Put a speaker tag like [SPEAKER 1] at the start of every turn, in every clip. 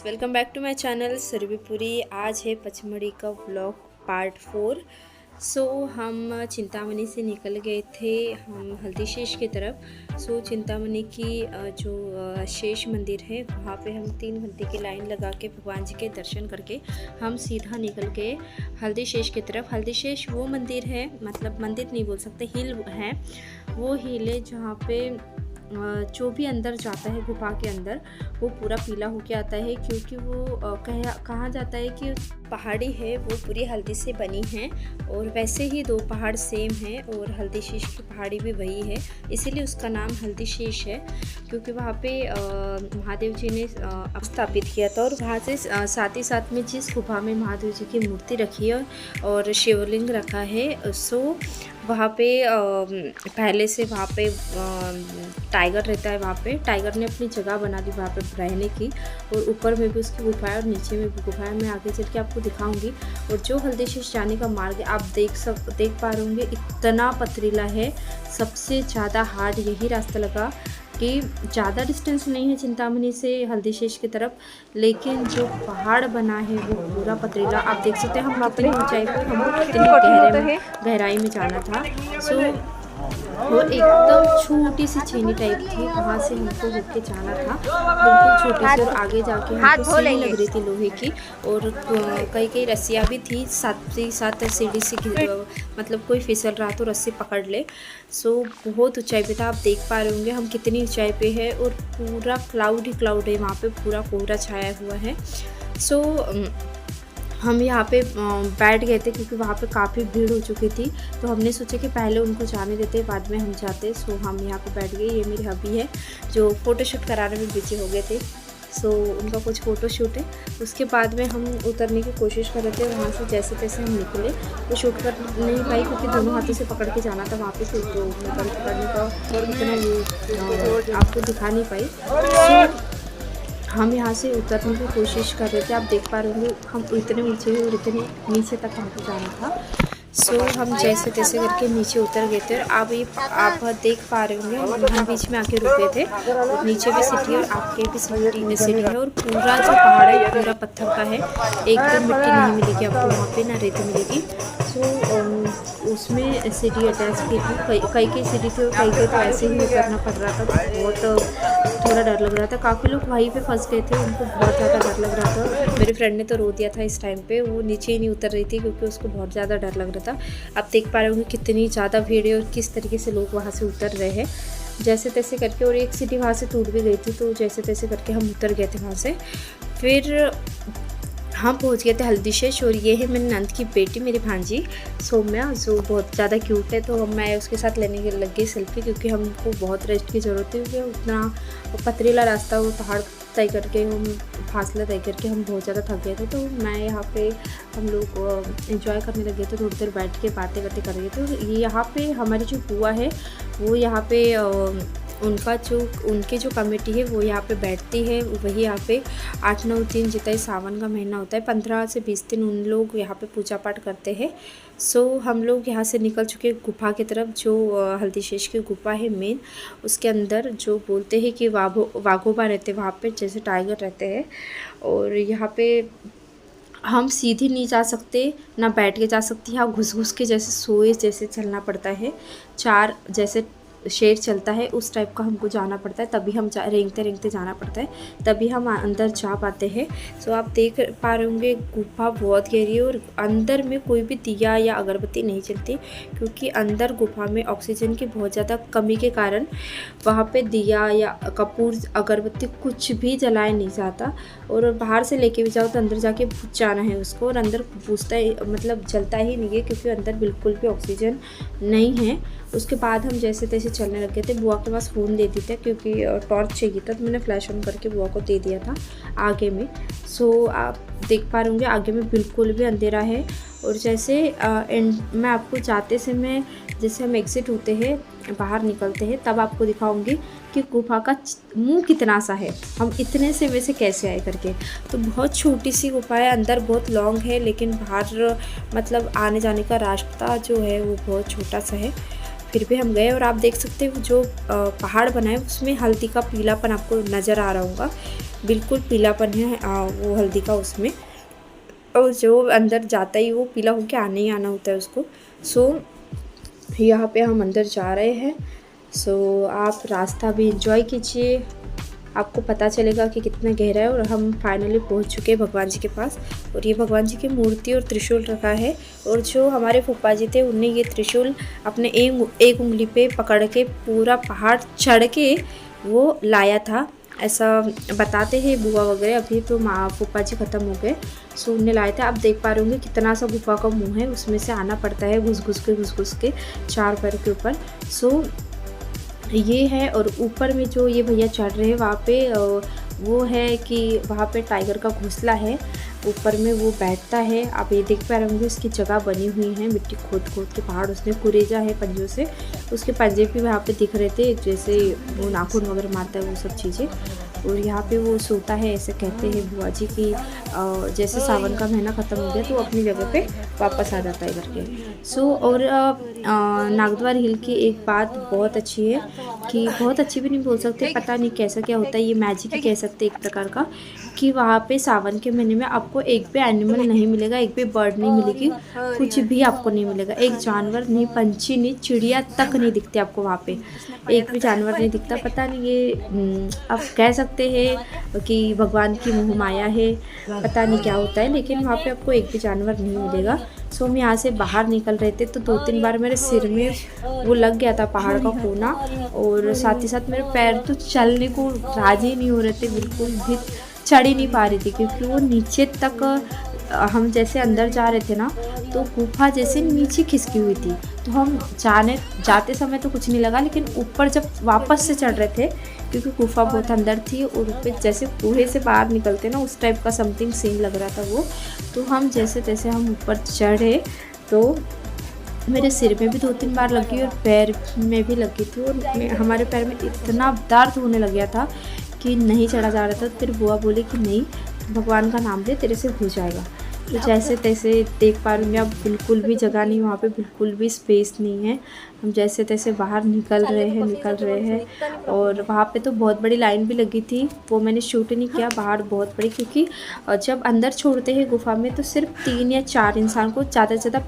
[SPEAKER 1] Welcome back to my channel Surabhipuri. आज है पचमढ़ी का व्लॉग पार्ट 4। हम चिंतामणि से निकल गए थे हम हल्दीशेष की तरफ। चिंतामणि की जो शेष मंदिर है वहाँ पे हम 3 घंटे की लाइन लगा के भगवान जी के दर्शन करके हम सीधा निकल गए हल्दीशेष की तरफ। हल्दीशेष वो मंदिर है, मतलब मंदिर नहीं बोल सकते, हिल है। वो हिल है जहाँ पे जो भी अंदर जाता है गुफा के अंदर वो पूरा पीला होके आता है, क्योंकि वो कहा जाता है कि पहाड़ी है वो पूरी हल्दी से बनी है। और वैसे ही 2 पहाड़ सेम है और हल्दीशेष की पहाड़ी भी वही है, इसीलिए उसका नाम हल्दीशेष है। क्योंकि वहाँ पे महादेव जी ने स्थापित किया था। और वहाँ से साथ ही साथ में जिस गुफा में महादेव जी की मूर्ति रखी है और शिवलिंग रखा है, वहाँ पे पहले से वहाँ पे टाइगर रहता है। वहाँ पे टाइगर ने अपनी जगह बना दी वहाँ पे रहने की। और ऊपर में भी उसकी गुफा है और नीचे में भी गुफा है। मैं आगे चल के आपको दिखाऊंगी। और जो हल्दीशेष जाने का मार्ग है आप देख पा रहे होंगे, इतना पथरीला है। सबसे ज़्यादा हार्ड यही रास्ता लगा कि ज़्यादा डिस्टेंस नहीं है चिंतामणि से हल्दीशेष की तरफ, लेकिन जो पहाड़ बना है वो पूरा पथरीला। आप देख सकते हैं हम कितनी ऊंचाई पर, हमको कितनी गहराई में जाना था। वो एकदम छोटी सी छेनी टाइप थी, वहाँ से हमको होके जाना था, बिल्कुल छोटी सी। और आगे जाके हमको सीढ़ी लग रही थी लोहे की, और कई रस्सियाँ भी थी साथ सीढ़ी से मतलब कोई फिसल रहा तो रस्सी पकड़ ले। बहुत ऊंचाई पे था। आप देख पा रहे होंगे हम कितनी ऊंचाई पे है। और पूरा क्लाउड ही क्लाउड है, वहाँ पे पूरा कोहरा छाया हुआ है। हम यहाँ पे बैठ गए थे क्योंकि वहाँ पे काफ़ी भीड़ हो चुकी थी। तो हमने सोचा कि पहले उनको जाने देते, बाद में हम जाते। हम यहाँ पे बैठ गए। ये मेरी हबी है जो फ़ोटोशूट कराने में बिजी हो गए थे। उनका कुछ फ़ोटो शूट है। उसके बाद में हम उतरने की कोशिश कर रहे थे वहाँ से। जैसे तैसे हम निकले तो शूट कर नहीं पाई, क्योंकि दोनों हाथों से पकड़ के जाना था वहाँ पे। तो मोबाइल पकड़ने का इतना ये आपको दिखा नहीं पाई। हम यहाँ से उतरने की कोशिश कर रहे थे। आप देख पा रहे होंगे हम इतने ऊंचे और इतने नीचे तक हमको जाना था। हम जैसे तैसे करके नीचे उतर गए थे। और आप देख पा रहे होंगे हम बीच में आके रुके थे। और नीचे भी सिटी और आपके भी सिटी है। और पूरा जो पहाड़ है पूरा पत्थर का है, एकदम मिट्टी नहीं मिलेगी आपको वहाँ पे, ना रेत मिलेगी। उसमें सीढ़ी अटैच की थी, कई सीढ़ी थी और कई तो ऐसे ही उतरना पड़ रहा था। बहुत थोड़ा डर लग रहा था। काफ़ी लोग वहीं पे फंस गए थे, उनको बहुत ज़्यादा डर लग रहा था। मेरे फ्रेंड ने तो रो दिया था इस टाइम पे, वो नीचे ही नहीं उतर रही थी क्योंकि उसको बहुत ज़्यादा डर लग रहा था। आप देख पा रहे होंगे कितनी ज़्यादा भीड़ है और किस तरीके से लोग वहाँ से उतर रहे हैं जैसे तैसे करके। और एक सीढ़ी वहाँ से टूट भी गई थी, तो जैसे तैसे करके हम उतर गए थे वहाँ से। फिर हम पहुंच गए थे हल्दीशेष। और ये है मेरी नंद की बेटी, मेरी भांजी सौम्या, जो बहुत ज़्यादा क्यूट है। तो मैं उसके साथ लेने के लग गई सेल्फी, क्योंकि हमको बहुत रेस्ट की ज़रूरत थी। क्योंकि उतना पथरीला रास्ता, वो पहाड़ तय करके, हम फासला तय करके हम बहुत ज़्यादा थक गए थे। तो मैं यहाँ पे हम लोग एंजॉय करने लगे थे, थोड़ी देर बैठ के बातें कर रहे थे। तो यहाँ पे हमारी जो बुआ है वो यहाँ पे उनकी जो कमेटी है वो यहाँ पे बैठती है। वही यहाँ पे 8-9 दिन, जितना ही सावन का महीना होता है 15 से 20 दिन उन लोग यहाँ पे पूजा पाठ करते हैं। हम लोग यहाँ से निकल चुके गुफा की तरफ, जो हल्दीशेष की गुफा है मेन। उसके अंदर जो बोलते हैं कि वाघोबा रहते हैं वहाँ पे, जैसे टाइगर रहते हैं। और यहाँ पे हम सीधी नहीं जा सकते, ना बैठ के जा सकते, यहाँ घुस के जैसे सोए जैसे चलना पड़ता है। 4 जैसे शेर चलता है उस टाइप का हमको जाना पड़ता है, तभी हम रेंगते जाना पड़ता है, तभी हम अंदर जा पाते हैं। आप देख पा रहे होंगे गुफा बहुत गहरी है। और अंदर में कोई भी दिया या अगरबत्ती नहीं चलती, क्योंकि अंदर गुफा में ऑक्सीजन की बहुत ज़्यादा कमी के कारण वहाँ पे दिया या कपूर अगरबत्ती कुछ भी जलाया नहीं जाता। और बाहर से लेके भी जाओ तो अंदर जाके बुझ जाना है उसको, और अंदर मतलब जलता ही नहीं है, क्योंकि अंदर बिल्कुल भी ऑक्सीजन नहीं है। उसके बाद हम जैसे तैसे चलने लगे थे। बुआ के पास फ़ोन दे दी थी क्योंकि टॉर्च चाहिए था, तो मैंने फ्लैश ऑन करके बुआ को दे दिया था आगे में। आप देख पा रहे होंगे आगे में बिल्कुल भी अंधेरा है। और जैसे मैं आपको जाते समय, जैसे हम एग्ज़िट होते हैं बाहर निकलते हैं, तब आपको दिखाऊंगी कि गुफा का मुंह कितना सा है, हम इतने से वैसे कैसे आए करके। तो बहुत छोटी सी गुफा है, अंदर बहुत लॉन्ग है, लेकिन बाहर मतलब आने जाने का रास्ता जो है वो बहुत छोटा सा है। फिर भी हम गए और आप देख सकते हो जो पहाड़ बना है उसमें हल्दी का पीलापन आपको नज़र आ रहा होगा, बिल्कुल पीलापन है वो हल्दी का उसमें, और जो अंदर जाता ही वो पीला होके आना ही आना होता है उसको। सो यहाँ पे हम अंदर जा रहे हैं। सो आप रास्ता भी इंजॉय कीजिए, आपको पता चलेगा कि कितना गहरा है। और हम फाइनली पहुँच चुके हैं भगवान जी के पास, और ये भगवान जी की मूर्ति और त्रिशूल रखा है। और जो हमारे फूफा जी थे उनने ये त्रिशूल अपने एक उंगली पे पकड़ के पूरा पहाड़ चढ़ के वो लाया था, ऐसा बताते हैं बुआ वगैरह। अभी तो माँ फूफा जी ख़त्म हो गए, सो उनने लाए थे। आप देख पा रहे होंगे कितना सा गुफा का मुँह है, उसमें से आना पड़ता है घुस घुस के 4 पैर के ऊपर। सो ये है। और ऊपर में जो ये भैया चढ़ रहे हैं वहाँ पे वो है कि वहाँ पे टाइगर का घोंसला है, ऊपर में वो बैठता है। आप ये देख पा रहे होंगे उसकी जगह बनी हुई है, मिट्टी खोद खोद के पहाड़, उसमें कुरेजा है पंजों से, उसके पंजे भी वहाँ पे दिख रहे थे, जैसे वो नाखून वगैरह मारता है वो सब चीज़ें। और यहाँ पे वो सोता है, ऐसे कहते हैं बुआ जी कि जैसे सावन का महीना ख़त्म हो गया तो अपनी जगह पे वापस आ जाता है करके। सो और नागद्वार हिल की एक बात बहुत अच्छी है कि बहुत अच्छी भी नहीं बोल सकते, पता नहीं कैसा क्या होता है, ये मैजिक ही कह सकते एक प्रकार का, कि वहाँ पे सावन के महीने में आपको एक भी एनिमल नहीं मिलेगा, एक भी बर्ड नहीं मिलेगी, कुछ भी आपको नहीं मिलेगा, एक जानवर नहीं, पंछी नहीं, चिड़िया तक नहीं दिखती आपको वहाँ पे, एक भी जानवर नहीं दिखता। पता नहीं ये आप कह सकते हैं कि भगवान की मोह माया है, पता नहीं क्या होता है, लेकिन वहाँ पे आपको एक भी जानवर नहीं मिलेगा। सो हम यहाँ से बाहर निकल रहे थे तो 2-3 बार मेरे सिर में वो लग गया था पहाड़ का कोना, और साथ ही साथ मेरे पैर तो चलने को राजी नहीं हो रहे थे, बिल्कुल भी चढ़ ही नहीं पा रही थी, क्योंकि वो नीचे तक हम जैसे अंदर जा रहे थे ना तो गुफा जैसे नीचे खिसकी हुई थी। तो हम जाते समय तो कुछ नहीं लगा, लेकिन ऊपर जब वापस से चढ़ रहे थे, क्योंकि गुफा बहुत अंदर थी और ऊपर जैसे कुएं से बाहर निकलते ना उस टाइप का समथिंग सीन लग रहा था वो। तो हम जैसे तैसे हम ऊपर चढ़े तो मेरे सिर में भी 2-3 बार लगी और पैर में भी लगी थी, और हमारे पैर में इतना दर्द होने लग गया था कि नहीं चढ़ा जा रहा था। फिर बुआ बोले कि नहीं, भगवान का नाम ले, तेरे से हो जाएगा। तो जैसे तैसे देख पा रहे अब बिल्कुल भी जगह नहीं, वहाँ पे बिल्कुल भी स्पेस नहीं है। हम जैसे तैसे बाहर निकल रहे हैं और वहाँ पे तो बहुत बड़ी लाइन भी लगी थी, वो मैंने शूट नहीं किया, बाहर बहुत बड़ी, क्योंकि जब अंदर छोड़ते हैं गुफा में तो सिर्फ 3 या 4 इंसान को, ज़्यादा से ज़्यादा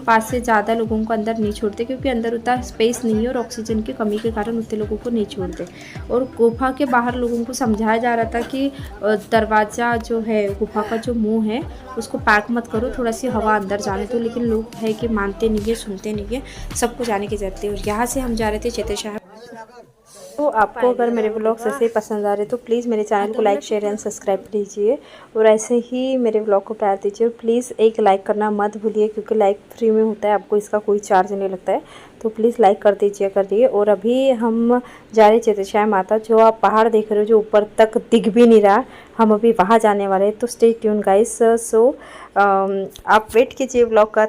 [SPEAKER 1] 5 से ज़्यादा लोगों को अंदर नहीं छोड़ते, क्योंकि अंदर उतना स्पेस नहीं है और ऑक्सीजन की कमी के कारण उतने लोगों को नहीं छोड़ते। और गुफा के बाहर लोगों को समझाया जा रहा था कि दरवाज़ा जो है, गुफा का जो मुँह है उसको पैक मत करो, थोड़ा सी हवा अंदर जाने दो, लेकिन लोग है कि मानते नहीं है, सुनते नहीं है, सबको जाने की जरूरत है। और यहाँ से हम जा रहे थे चेतेशाह। तो आपको अगर मेरे व्लॉग्स ऐसे ही पसंद आ रहे तो प्लीज़ मेरे चैनल को लाइक, शेयर एंड सब्सक्राइब कीजिए, और ऐसे ही मेरे व्लॉग को प्यार दीजिए। और प्लीज़ एक लाइक करना मत भूलिए, क्योंकि लाइक फ्री में होता है, आपको इसका कोई चार्ज नहीं लगता है, तो प्लीज़ लाइक कर दीजिए। और अभी हम जा रहे चेतेशाह माता, जो आप पहाड़ देख रहे हो जो ऊपर तक दिख भी नहीं रहा, हम अभी वहाँ जाने वाले हैं। तो स्टे ट्यून गाइस। सो आप वेट कीजिए व्लॉग का।